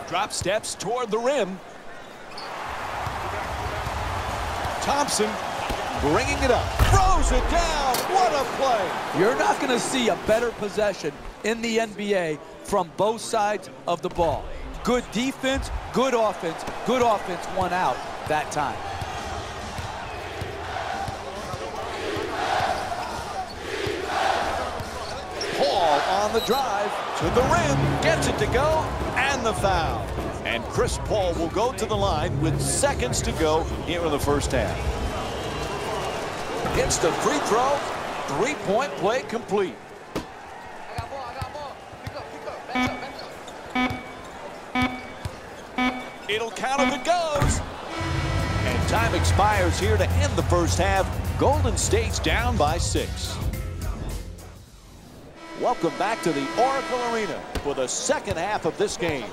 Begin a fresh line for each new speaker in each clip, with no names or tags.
Drop steps toward the rim. Thompson bringing it up. Throws it down. What a play.
You're not going to see a better possession in the NBA from both sides of the ball. Good defense, good offense won out that time.
Paul on the drive to the rim, gets it to go, and the foul. And Chris Paul will go to the line with seconds to go here in the first half. Hits the free throw, three-point play complete. It'll count if it goes. And time expires here to end the first half. Golden State's down by 6. Welcome back to the Oracle Arena for the second half of this game.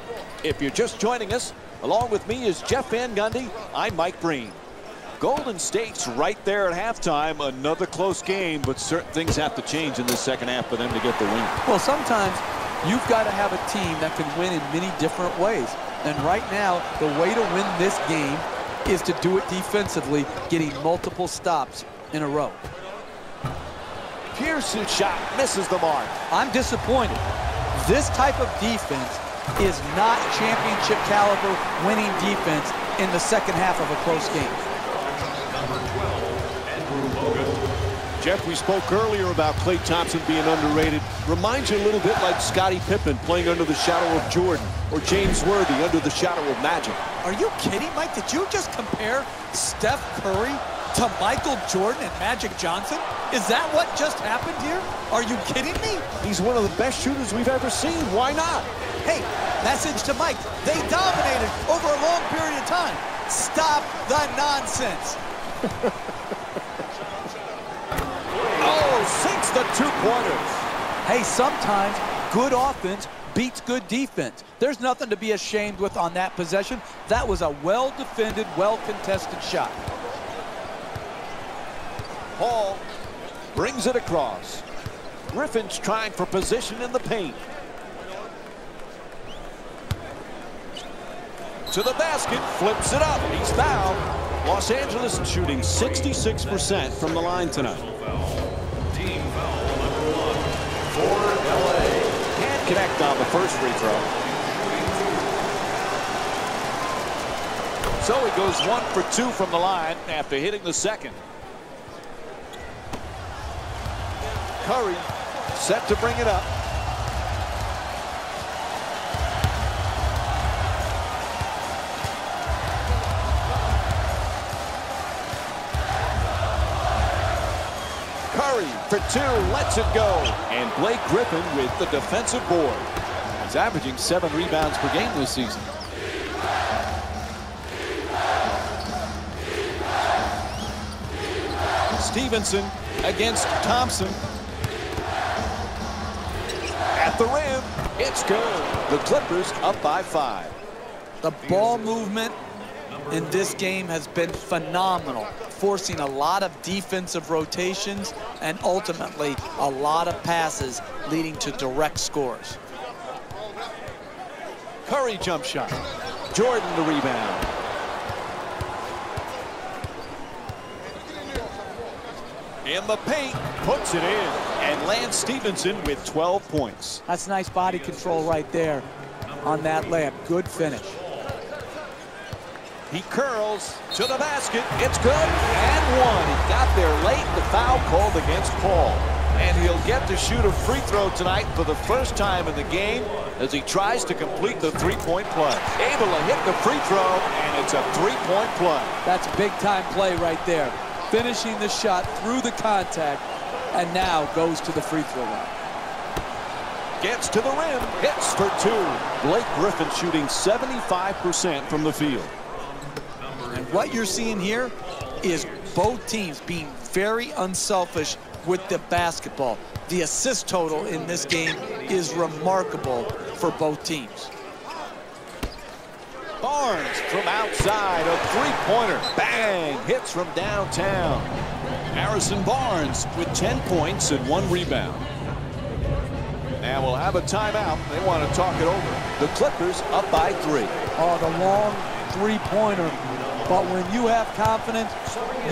If you're just joining us, along with me is Jeff Van Gundy. I'm Mike Breen. Golden State's right there at halftime. Another close game, but certain things have to change in this second half for them to get the win.
Well, sometimes you've got to have a team that can win in many different ways. And right now, the way to win this game is to do it defensively, getting multiple stops in a row.
Pierce's shot misses the mark.
I'm disappointed. This type of defense is not championship caliber winning defense in the second half of a close game.
Jeff, we spoke earlier about Klay Thompson being underrated. Reminds you a little bit like Scottie Pippen playing under the shadow of Jordan, or James Worthy under the shadow of Magic.
Are you kidding, Mike? Did you just compare Steph Curry to Michael Jordan and Magic Johnson? Is that what just happened here? Are you kidding me?
He's one of the best shooters we've ever seen. Why not?
Hey, message to Mike. They dominated over a long period of time. Stop the nonsense.
Oh, sinks the two-pointers.
Hey, sometimes good offense beats good defense. There's nothing to be ashamed with on that possession. That was a well-defended, well-contested shot.
Paul brings it across. Griffin's trying for position in the paint. To the basket, flips it up. He's fouled. Los Angeles shooting 66% from the line tonight. Team foul number 1 for LA. Can't connect on the first free throw. So he goes 1 for 2 from the line after hitting the second. Curry set to bring it up. Curry for 2, lets it go. And Blake Griffin with the defensive board. He's averaging 7 rebounds per game this season. Stevenson against Thompson. At the rim, it's good. The Clippers up by 5.
The ball movement in this game has been phenomenal, forcing a lot of defensive rotations and ultimately a lot of passes leading to direct scores.
Curry jump shot. Jordan the rebound. In the paint, puts it in, and Lance Stevenson with 12 points.
That's nice body control right there on that layup. Good finish.
He curls to the basket. It's good, and 1. He got there late. The foul called against Paul. And he'll get to shoot a free throw tonight for the first time in the game as he tries to complete the three-point play. Able to hit the free throw, and it's a three-point play.
That's a big-time play right there. Finishing the shot through the contact, and now goes to the free throw line.
Gets to the rim, hits for 2. Blake Griffin shooting 75% from the field.
And what you're seeing here is both teams being very unselfish with the basketball. The assist total in this game is remarkable for both teams.
Barnes from outside, a three-pointer. Bang! Hits from downtown. Harrison Barnes with 10 points and 1 rebound. And we'll have a timeout. They want to talk it over. The Clippers up by 3.
Oh, the long three-pointer. But when you have confidence,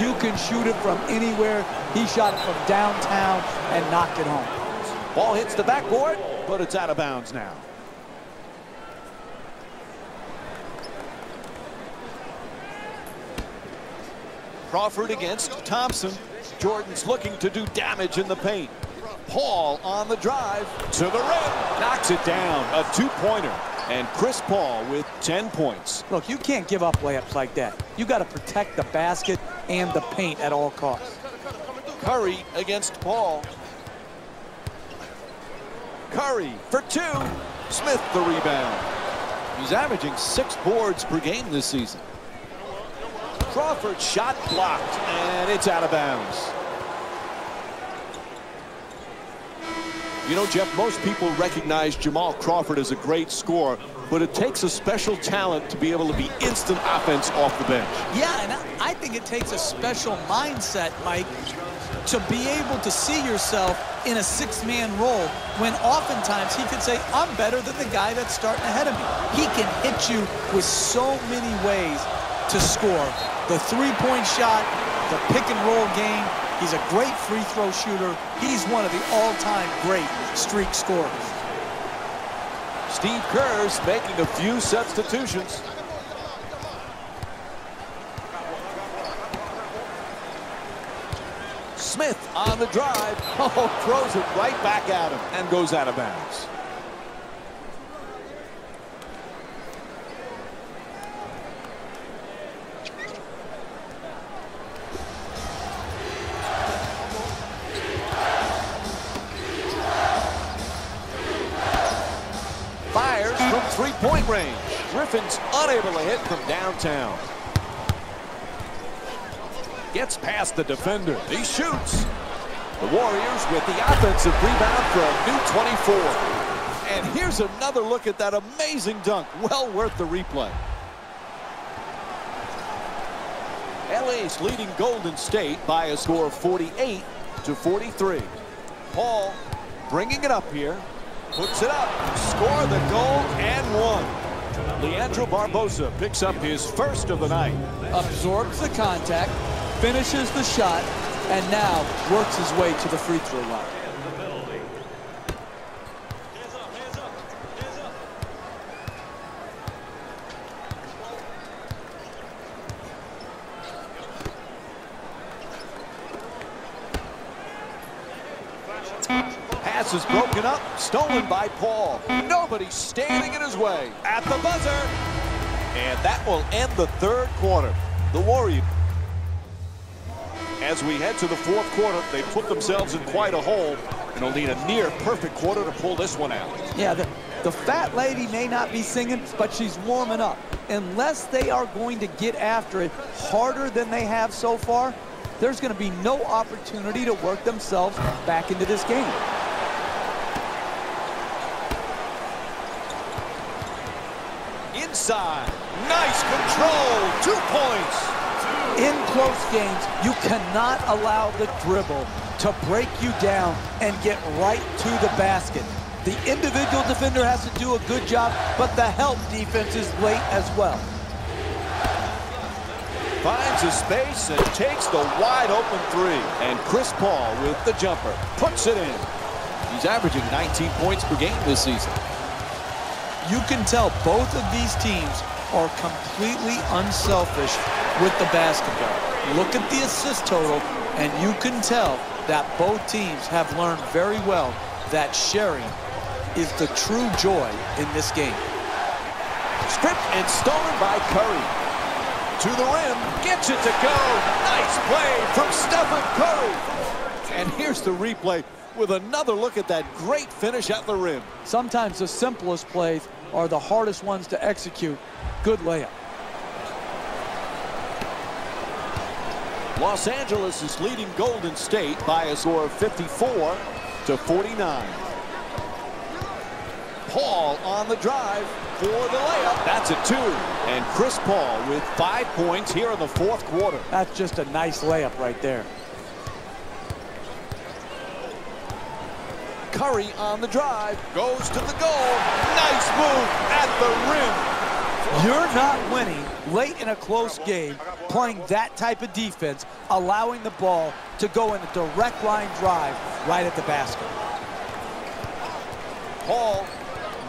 you can shoot it from anywhere. He shot it from downtown and knocked it home.
Ball hits the backboard, but it's out of bounds now. Crawford against Thompson. Jordan's looking to do damage in the paint. Paul on the drive to the rim. Knocks it down. A two-pointer. And Chris Paul with 10 points.
Look, you can't give up layups like that. You got to protect the basket and the paint at all costs.
Curry against Paul. Curry for 2. Smith the rebound. He's averaging 6 boards per game this season. Crawford shot blocked, and it's out of bounds. You know, Jeff, most people recognize Jamal Crawford as a great scorer, but it takes a special talent to be able to be instant offense off the bench.
Yeah, and I think it takes a special mindset, Mike, to be able to see yourself in a 6-man role when oftentimes he could say, I'm better than the guy that's starting ahead of me. He can hit you with so many ways to score. The three-point shot, the pick-and-roll game. He's a great free throw shooter. He's one of the all-time great streak scorers.
Steve Kerr's making a few substitutions. Smith on the drive. Oh, throws it right back at him and goes out of bounds. Fires from three-point range. Griffin's unable to hit from downtown. Gets past the defender. He shoots. The Warriors with the offensive rebound for a new 24. And here's another look at that amazing dunk. Well worth the replay. LA's leading Golden State by a score of 48-43. Paul bringing it up here. Puts it up, score the goal, and one. Leandro Barbosa picks up his first of the night.
Absorbs the contact, finishes the shot, and now works his way to the free throw line.
Pass is broken up, stolen by Paul. Nobody standing in his way. At the buzzer. And that will end the third quarter. The Warriors, as we head to the fourth quarter, they put themselves in quite a hole, and they'll need a near perfect quarter to pull this one out.
Yeah, the fat lady may not be singing, but she's warming up. Unless they are going to get after it harder than they have so far, there's going to be no opportunity to work themselves back into this game.
Inside, nice control, 2 points.
In close games, you cannot allow the dribble to break you down and get right to the basket. The individual defender has to do a good job, but the help defense is late as well.
Finds a space and takes the wide open 3. And Chris Paul with the jumper puts it in. He's averaging 19 points per game this season.
You can tell both of these teams are completely unselfish with the basketball. Look at the assist total, and you can tell that both teams have learned very well that sharing is the true joy in this game.
Stripped and stolen by Curry. To the rim, gets it to go. Nice play from Stephen Curry. And here's the replay with another look at that great finish at the rim.
Sometimes the simplest plays are the hardest ones to execute. Good layup.
Los Angeles is leading Golden State by a score of 54-49. Paul on the drive for the layup. That's a 2. And Chris Paul with 5 points here in the fourth quarter.
That's just a nice layup right there.
Curry on the drive, goes to the goal. Nice move at the rim.
You're not winning late in a close game playing that type of defense, allowing the ball to go in a direct line drive right at the basket.
Paul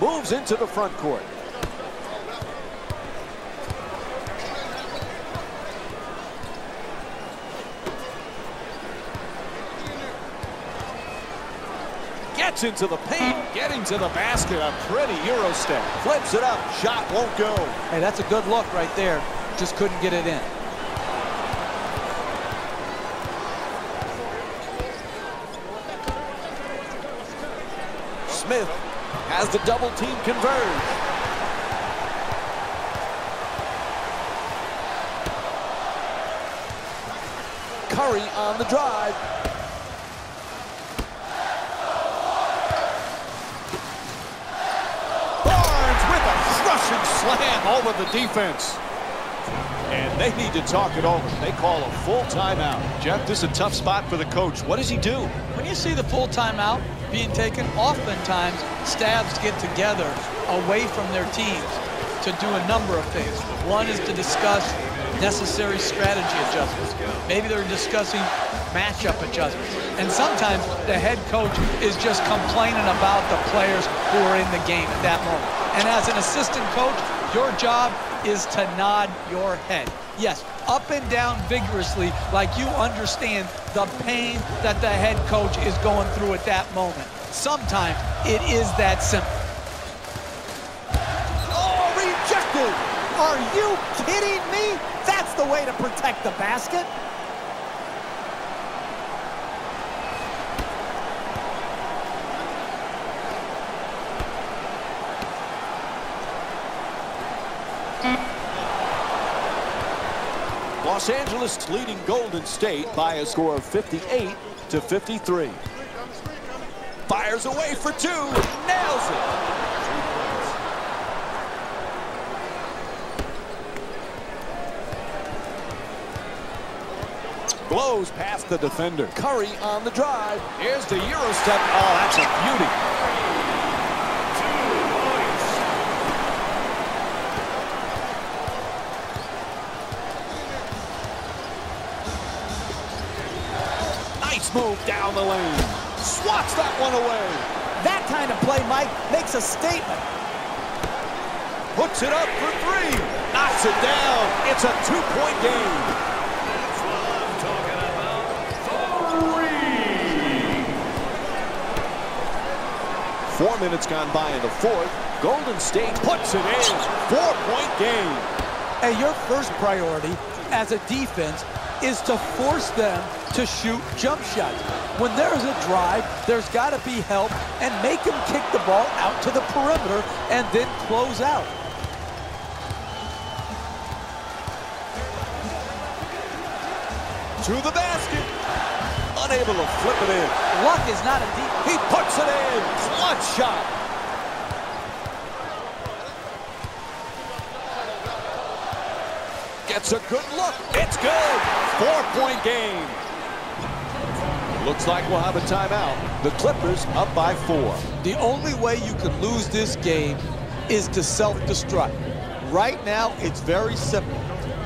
moves into the front court. Gets into the paint, getting to the basket, a pretty Euro step. Flips it up, shot won't go.
Hey, that's a good look right there. Just couldn't get it in.
Smith has the double team converge. Curry on the drive. Slam over the defense. And they need to talk it over. They call a full timeout. Jeff, this is a tough spot for the coach. What does he do?
When you see the full timeout being taken, oftentimes staffs get together away from their teams to do a number of things. One is to discuss necessary strategy adjustments. Maybe they're discussing matchup adjustments. And sometimes the head coach is just complaining about the players who are in the game at that moment. And as an assistant coach, your job is to nod your head. Yes, up and down vigorously, like you understand the pain that the head coach is going through at that moment. Sometimes it is that simple.
Oh, rejected! Are you kidding me? That's the way to protect the basket.
Los Angeles leading Golden State by a score of 58-53. Fires away for two, nails it. Blows past the defender. Curry on the drive. Here's the Euro step. Oh, that's a beauty. Move down the lane. Swats that one away.
That kind of play, Mike, makes a statement.
Puts it up for three. Knocks it down. It's a two-point game.
That's what I'm talking about. 3.
4 minutes gone by in the fourth. Golden State puts it in. 4-point game.
Hey, your first priority as a defense is to force them to shoot jump shots. When there's a drive, there's got to be help, and make them kick the ball out to the perimeter and then close out.
To the basket. Unable to flip it in.
Luck is not a deep.
He puts it in. Clutch shot. Gets a good look. It's good. 4-point game. Looks like we'll have a timeout. The Clippers up by 4.
The only way you can lose this game is to self-destruct. Right now, it's very simple.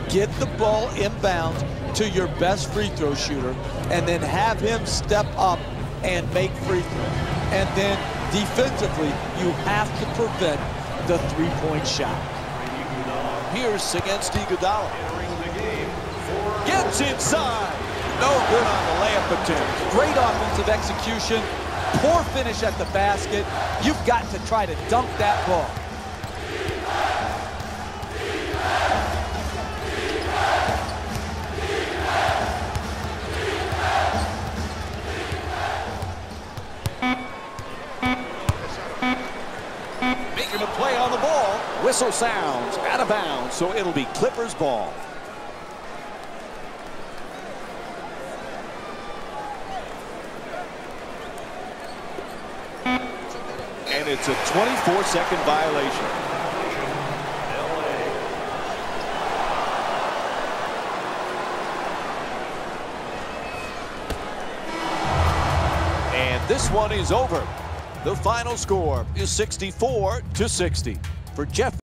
Get the ball inbounds to your best free throw shooter and then have him step up and make free throws. And then defensively, you have to prevent the three-point shot.
Pierce against Iguodala. Gets inside. No good on the layup attempt.
Great offensive execution. Poor finish at the basket. You've got to try to dunk that ball.
Making a play on the ball. Whistle sounds out of bounds, so it'll be Clippers ball. And it's a 24-second violation. And this one is over. The final score is 64-60. For Jeff